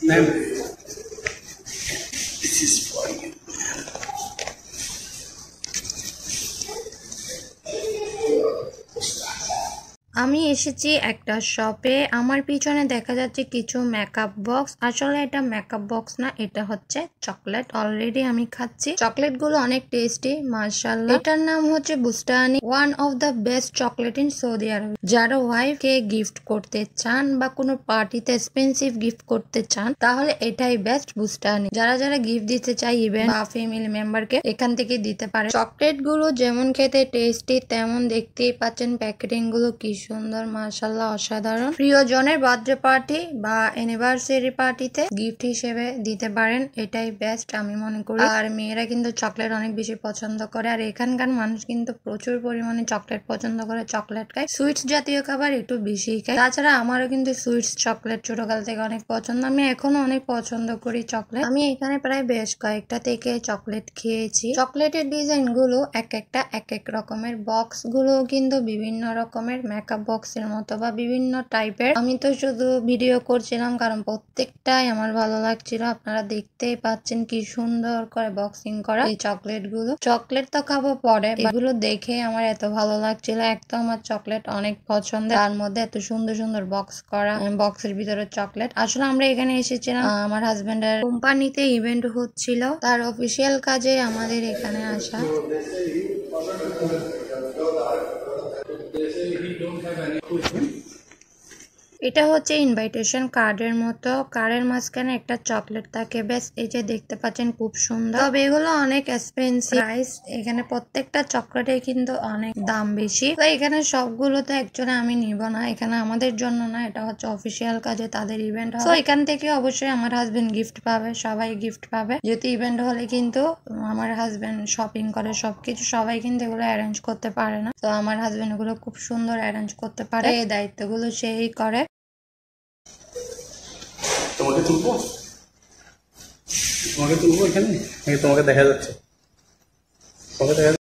Ma'am, this is for you. আমি এসেছি একটা শপে। আমার পিছনে দেখা যাচ্ছে কিছু মেকআপ বক্স। আসলে এটা মেকআপ বক্স না, এটা হচ্ছে চকলেট। অলরেডি আমি খাচ্ছি। চকলেট গুলো অনেক টেস্টি মাশাআল্লাহ। এটার নাম হচ্ছে বুস্টানি, one of the best chocolate in Saudi Arabia. যারা ওয়াইফ কে গিফট করতে চান বা কোনো পার্টিতে এক্সপেন্সিভ গিফট করতে চান তাহলে এটাই বেস্ট বুস্টানি। যারা যারা গিফট দিতে চাই ইভেন্ট বা ফ্যামিলি মেম্বারকে এখান থেকে দিতে পারে। চকলেট গুলো যেমন খেতে টেস্টি তেমন দেখতেই পাচ্ছেন প্যাকেটিং গুলো কি সুন্দর মাশাআল্লাহ, অসাধারণ। প্রিয়জনের বার্থডে পার্টি বা অ্যানিভার্সারি পার্টিতে গিফট হিসেবে দিতে পারেন, এটাই বেস্ট আমি মনে করি। আর মেয়েরা কিন্তু চকলেট অনেক বেশি পছন্দ করে, আর এখানকার মানুষ কিন্তু প্রচুর পরিমাণে চকলেট পছন্দ করে, চকলেট খায়। সুইটস জাতীয় খাবার একটু বেশি খায়। তাছাড়া আমারও কিন্তু সুইটস চকলেট ছোটকাল থেকে অনেক পছন্দ, আমি এখনো অনেক পছন্দ করি চকলেট। আমি এখানে প্রায় বেশ কয়েকটা থেকে চকলেট খেয়েছি। চকলেটের ডিজাইন গুলো এক একটা এক এক রকমের, বক্স গুলো কিন্তু বিভিন্ন রকমের মেকআপ বক্সের মতো বা বিভিন্ন টাইপের। আমি তো শুধু ভিডিও করছিলাম কারণ প্রত্যেকটাই আমার ভালো লাগছিল। আপনারা দেখতেই পাচ্ছেন কি সুন্দর করে বক্সিং করা এই চকলেট গুলো। চকলেট তো খাবো পরে, এগুলো দেখে আমার এত ভালো লাগছিল। এক তো আমার চকলেট অনেক পছন্দের, তার মধ্যে এত সুন্দর সুন্দর বক্স করা, বক্সের ভিতরে চকলেট। আসলে আমরা এখানে এসেছিলাম আমার হাজবেন্ডের কোম্পানিতে ইভেন্ট হচ্ছিল, তার অফিসিয়াল কাজে আমাদের এখানে আসা। এটা হচ্ছে ইনভাইটেশন কার্ডের মতো, কার্ডের মাঝখানে একটা চকলেট থাকে। বেশ, এই যে দেখতে পাচ্ছেন খুব সুন্দর। তবে এগুলো অনেক এক্সপেন্সিভ প্রাইস, এখানে প্রত্যেকটা চকলেটে কিন্তু অনেক দাম বেশি। তো এখানে সবগুলো তো একজনে আমি নিব না, এখানে আমাদের জন্য না, এটা হচ্ছে অফিসিয়াল কাজে তাদের ইভেন্ট। তো এখান থেকে অবশ্যই আমার হাজবেন্ড গিফট পাবে, সবাই গিফট পাবে। যেহেতু ইভেন্ট হলে কিন্তু আমার হাজবেন্ড শপিং করে সবকিছু, সবাই কিন্তু এগুলো অ্যারেঞ্জ করতে পারে না, তো আমার হাজবেন্ড এগুলো খুব সুন্দর অ্যারেঞ্জ করতে পারে, এই দায়িত্বগুলো সেই করে। তোমাকে তুলবো, তোমাকে তুলবো এখানে, তোমাকে দেখা যাচ্ছে, তোমাকে দেখা যাচ্ছে।